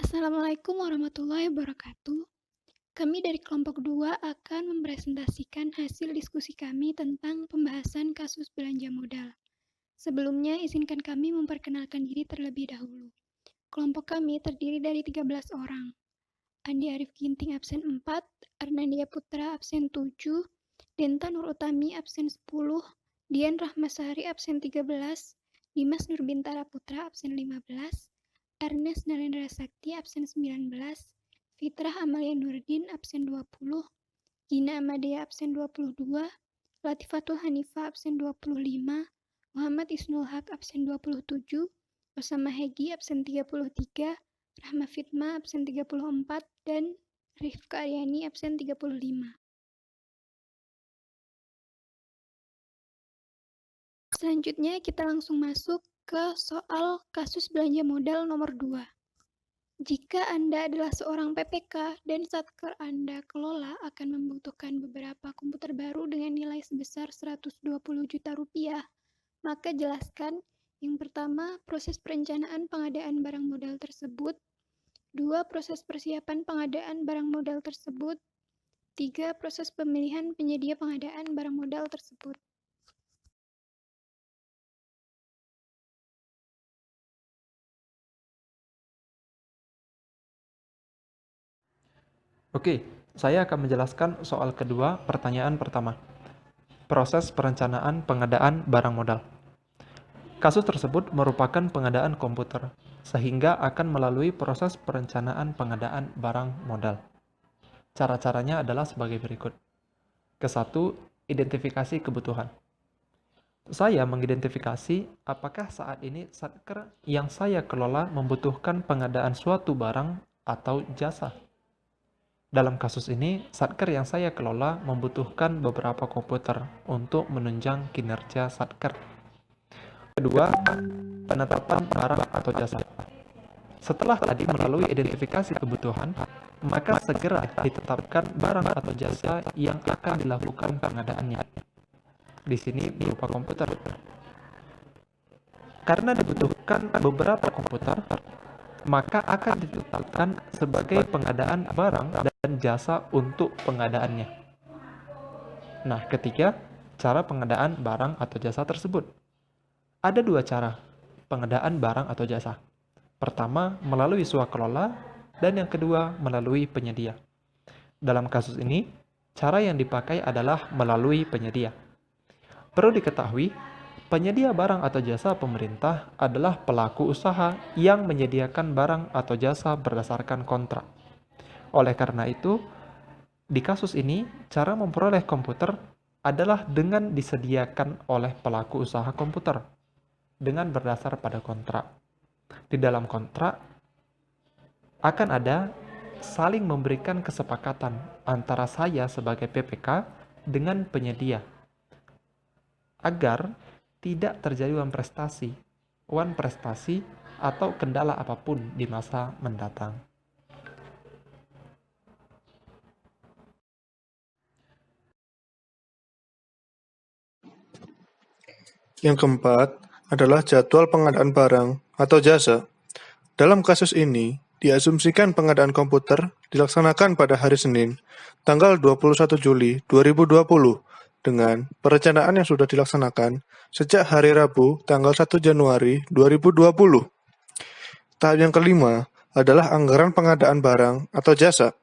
Assalamualaikum warahmatullahi wabarakatuh. Kami dari kelompok 2 akan mempresentasikan hasil diskusi kami tentang pembahasan kasus belanja modal. Sebelumnya, izinkan kami memperkenalkan diri terlebih dahulu. Kelompok kami terdiri dari 13 orang. Andi Arif Ginting absen 4, Arnandia Putra absen 7, Denta Nur Utami absen 10, Dian Rahmasari absen 13, Dimas Nurbintara Putra absen 15, Ernest Narendra Sakti absen 19, Fitrah Amalia Nurdin absen 20, Gina Amadea absen 22, Latifatul Hanifah absen 25, Muhammad Isnul Haq absen 27, Osama Hegi absen 33, Rahma Fitma absen 34, dan Rifka Aryani absen 35. Selanjutnya kita langsung masuk ke soal kasus belanja modal nomor 2. Jika Anda adalah seorang PPK dan satker Anda kelola akan membutuhkan beberapa komputer baru dengan nilai sebesar 120 juta rupiah, maka jelaskan yang pertama, proses perencanaan pengadaan barang modal tersebut. 2. Proses persiapan pengadaan barang modal tersebut. 3. Proses pemilihan penyedia pengadaan barang modal tersebut. Oke, saya akan menjelaskan soal kedua pertanyaan pertama. Proses perencanaan pengadaan barang modal. Kasus tersebut merupakan pengadaan komputer, sehingga akan melalui proses perencanaan pengadaan barang modal. Cara-caranya adalah sebagai berikut. Kesatu, identifikasi kebutuhan. Saya mengidentifikasi apakah saat ini satker yang saya kelola membutuhkan pengadaan suatu barang atau jasa. Dalam kasus ini, satker yang saya kelola membutuhkan beberapa komputer untuk menunjang kinerja satker. Kedua, penetapan barang atau jasa. Setelah tadi melalui identifikasi kebutuhan, maka segera ditetapkan barang atau jasa yang akan dilakukan pengadaannya. Di sini berupa komputer. Karena dibutuhkan beberapa komputer, maka akan ditetapkan sebagai pengadaan barang dan jasa untuk pengadaannya. Nah, ketiga, cara pengadaan barang atau jasa tersebut. Ada dua cara pengadaan barang atau jasa. Pertama, melalui swakelola, dan yang kedua, melalui penyedia. Dalam kasus ini, cara yang dipakai adalah melalui penyedia. Perlu diketahui, penyedia barang atau jasa pemerintah adalah pelaku usaha yang menyediakan barang atau jasa berdasarkan kontrak. Oleh karena itu, di kasus ini, cara memperoleh komputer adalah dengan disediakan oleh pelaku usaha komputer dengan berdasar pada kontrak. Di dalam kontrak akan ada saling memberikan kesepakatan antara saya sebagai PPK dengan penyedia agar tidak terjadi wan prestasi atau kendala apapun di masa mendatang. Yang keempat adalah jadwal pengadaan barang atau jasa. Dalam kasus ini, diasumsikan pengadaan komputer dilaksanakan pada hari Senin, tanggal 21 Juli 2020, dengan perencanaan yang sudah dilaksanakan sejak hari Rabu, tanggal 1 Januari 2020. Tahap yang kelima adalah anggaran pengadaan barang atau jasa.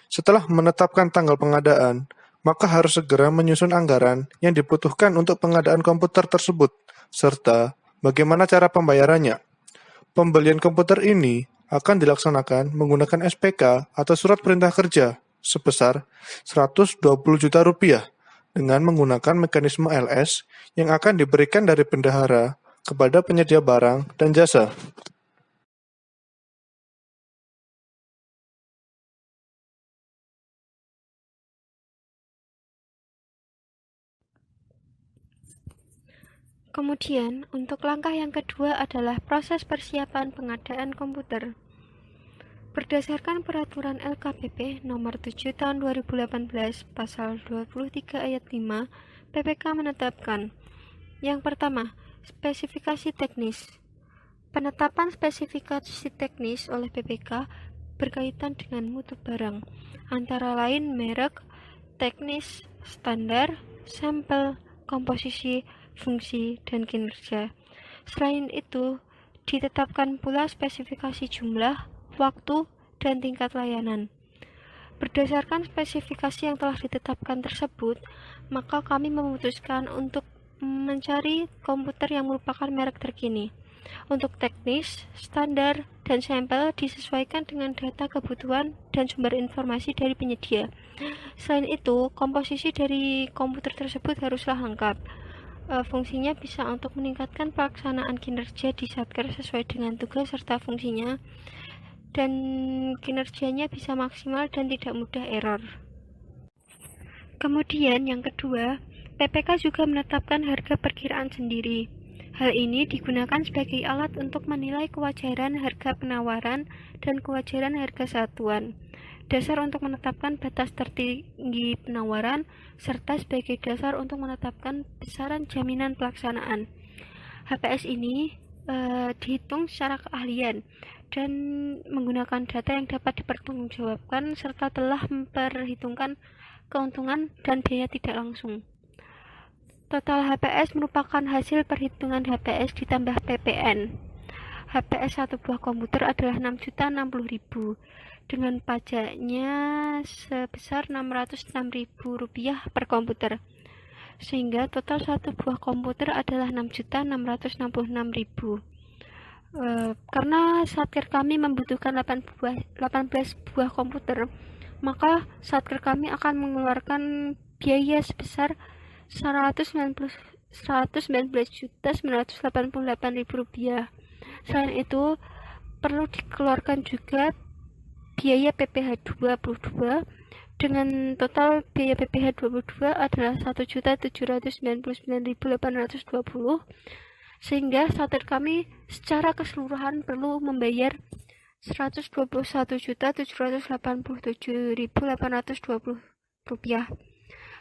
Setelah menetapkan tanggal pengadaan, maka harus segera menyusun anggaran yang dibutuhkan untuk pengadaan komputer tersebut, serta bagaimana cara pembayarannya. Pembelian komputer ini akan dilaksanakan menggunakan SPK atau surat perintah kerja sebesar 120 juta rupiah dengan menggunakan mekanisme LS yang akan diberikan dari bendahara kepada penyedia barang dan jasa. Kemudian, untuk langkah yang kedua adalah proses persiapan pengadaan komputer. Berdasarkan Peraturan LKPP Nomor 7 Tahun 2018 Pasal 23 Ayat 5, PPK menetapkan: yang pertama, spesifikasi teknis. Penetapan spesifikasi teknis oleh PPK berkaitan dengan mutu barang, antara lain merek, teknis, standar, sampel, komposisi, fungsi, dan kinerja. Selain itu, ditetapkan pula spesifikasi jumlah, waktu, dan tingkat layanan. Berdasarkan spesifikasi yang telah ditetapkan tersebut, maka kami memutuskan untuk mencari komputer yang merupakan merek terkini. Untuk teknis, standar, dan sampel disesuaikan dengan data kebutuhan dan sumber informasi dari penyedia. Selain itu, komposisi dari komputer tersebut haruslah lengkap. Fungsinya bisa untuk meningkatkan pelaksanaan kinerja di Satker sesuai dengan tugas serta fungsinya, dan kinerjanya bisa maksimal dan tidak mudah error. Kemudian yang kedua, PPK juga menetapkan harga perkiraan sendiri. Hal ini digunakan sebagai alat untuk menilai kewajaran harga penawaran dan kewajaran harga satuan, dasar untuk menetapkan batas tertinggi penawaran, serta sebagai dasar untuk menetapkan besaran jaminan pelaksanaan. HPS ini dihitung secara keahlian dan menggunakan data yang dapat dipertanggungjawabkan serta telah memperhitungkan keuntungan dan biaya tidak langsung. Total HPS merupakan hasil perhitungan HPS ditambah PPN. HPS satu buah komputer adalah Rp6.060.000 dengan pajaknya sebesar Rp606.000 per komputer. Sehingga total satu buah komputer adalah Rp6.666.000. Karena Satker kami membutuhkan 18 buah komputer, maka Satker kami akan mengeluarkan biaya sebesar Rp119.988.000. Selain itu, perlu dikeluarkan juga biaya PPh 22 dengan total biaya PPh 22 adalah Rp1.799.820, sehingga Satker kami secara keseluruhan perlu membayar Rp121.787.820.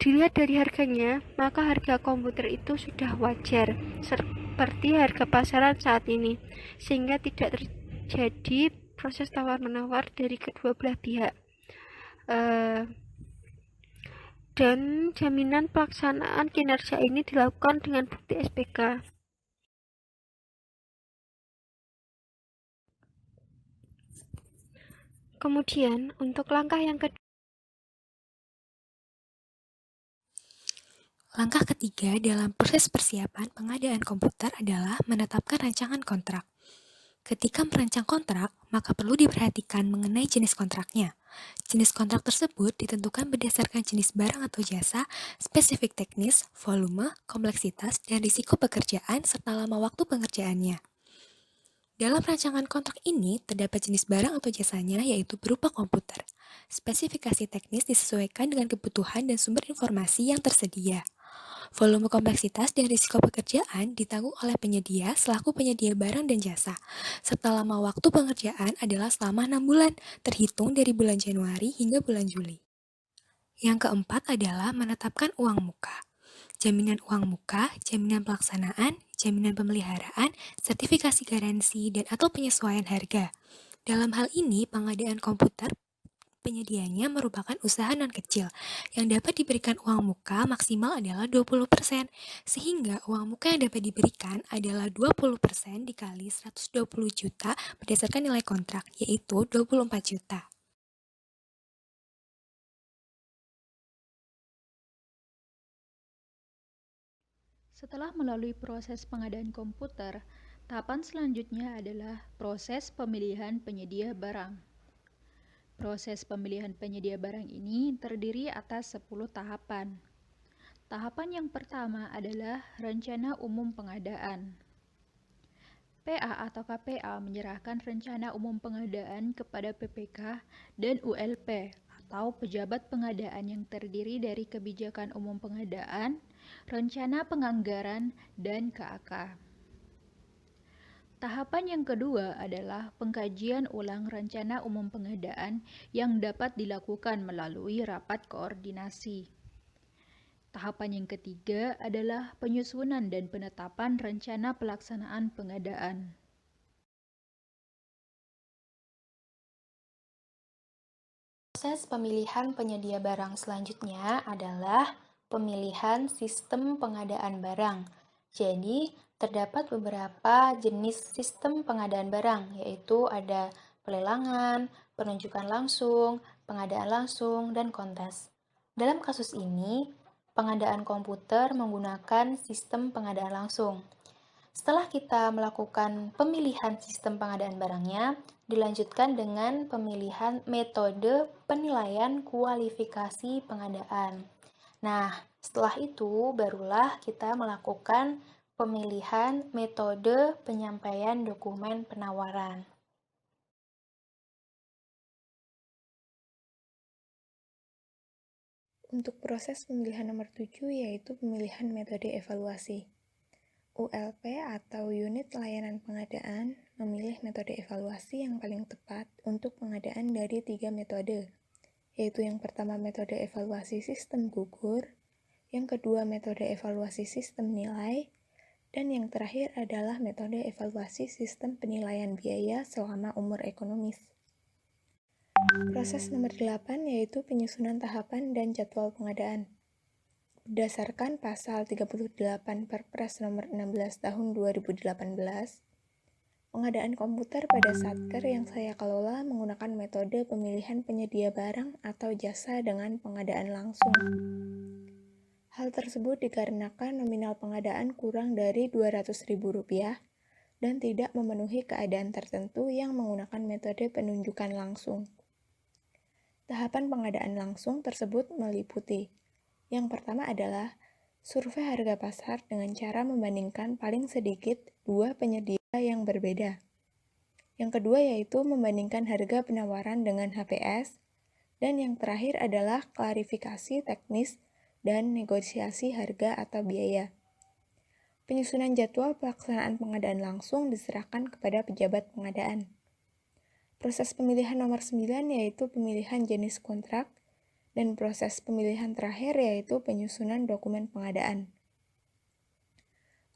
Dilihat dari harganya, maka harga komputer itu sudah wajar, seperti harga pasaran saat ini, sehingga tidak terjadi proses tawar-menawar dari kedua belah pihak. Dan jaminan pelaksanaan kinerja ini dilakukan dengan bukti SPK. Kemudian, untuk langkah yang kedua, langkah ketiga dalam proses persiapan pengadaan komputer adalah menetapkan rancangan kontrak. Ketika merancang kontrak, maka perlu diperhatikan mengenai jenis kontraknya. Jenis kontrak tersebut ditentukan berdasarkan jenis barang atau jasa, spesifik teknis, volume, kompleksitas, dan risiko pekerjaan serta lama waktu pengerjaannya. Dalam rancangan kontrak ini, terdapat jenis barang atau jasanya yaitu berupa komputer. Spesifikasi teknis disesuaikan dengan kebutuhan dan sumber informasi yang tersedia. Volume kompleksitas dan risiko pekerjaan ditanggung oleh penyedia selaku penyedia barang dan jasa, serta lama waktu pengerjaan adalah selama 6 bulan, terhitung dari bulan Januari hingga bulan Juli. Yang keempat adalah menetapkan uang muka. Jaminan uang muka, jaminan pelaksanaan, jaminan pemeliharaan, sertifikasi garansi, dan atau penyesuaian harga. Dalam hal ini, pengadaan komputer penyediaannya merupakan usaha non-kecil yang dapat diberikan uang muka maksimal adalah 20%, sehingga uang muka yang dapat diberikan adalah 20% dikali 120 juta berdasarkan nilai kontrak, yaitu 24 juta. Setelah melalui proses pengadaan komputer, tahapan selanjutnya adalah proses pemilihan penyedia barang. Proses pemilihan penyedia barang ini terdiri atas 10 tahapan. Tahapan yang pertama adalah rencana umum pengadaan. PA atau KPA menyerahkan rencana umum pengadaan kepada PPK dan ULP atau pejabat pengadaan yang terdiri dari kebijakan umum pengadaan, rencana penganggaran, dan KAK. Tahapan yang kedua adalah pengkajian ulang rencana umum pengadaan yang dapat dilakukan melalui rapat koordinasi. Tahapan yang ketiga adalah penyusunan dan penetapan rencana pelaksanaan pengadaan. Proses pemilihan penyedia barang selanjutnya adalah pemilihan sistem pengadaan barang. Jadi, terdapat beberapa jenis sistem pengadaan barang, yaitu ada pelelangan, penunjukan langsung, pengadaan langsung, dan kontes. Dalam kasus ini, pengadaan komputer menggunakan sistem pengadaan langsung. Setelah kita melakukan pemilihan sistem pengadaan barangnya, dilanjutkan dengan pemilihan metode penilaian kualifikasi pengadaan. Nah, setelah itu barulah kita melakukan pemilihan metode penyampaian dokumen penawaran. Untuk proses pemilihan nomor 7 yaitu pemilihan metode evaluasi. ULP atau Unit Layanan Pengadaan memilih metode evaluasi yang paling tepat untuk pengadaan dari 3 metode, yaitu yang pertama metode evaluasi sistem gugur, yang kedua metode evaluasi sistem nilai, dan yang terakhir adalah metode evaluasi sistem penilaian biaya selama umur ekonomis. Proses nomor 8 yaitu penyusunan tahapan dan jadwal pengadaan. Berdasarkan pasal 38 Perpres nomor 16 tahun 2018, pengadaan komputer pada Satker yang saya kelola menggunakan metode pemilihan penyedia barang atau jasa dengan pengadaan langsung. Hal tersebut dikarenakan nominal pengadaan kurang dari Rp200.000 dan tidak memenuhi keadaan tertentu yang menggunakan metode penunjukan langsung. Tahapan pengadaan langsung tersebut meliputi: yang pertama adalah survei harga pasar dengan cara membandingkan paling sedikit 2 penyedia yang berbeda. Yang kedua yaitu membandingkan harga penawaran dengan HPS. Dan yang terakhir adalah klarifikasi teknis dan negosiasi harga atau biaya. Penyusunan jadwal pelaksanaan pengadaan langsung diserahkan kepada pejabat pengadaan. Proses pemilihan nomor 9 yaitu pemilihan jenis kontrak, dan proses pemilihan terakhir yaitu penyusunan dokumen pengadaan.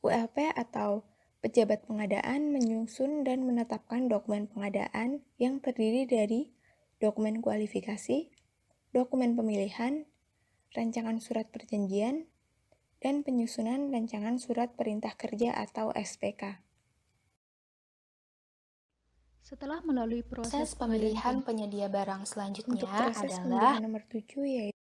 ULP atau pejabat pengadaan menyusun dan menetapkan dokumen pengadaan yang terdiri dari dokumen kualifikasi, dokumen pemilihan, rancangan surat perjanjian, dan penyusunan rancangan surat perintah kerja atau SPK. Setelah melalui proses Proses pemilihan penyedia barang selanjutnya Untuk proses adalah pemilihan nomor 7 yaitu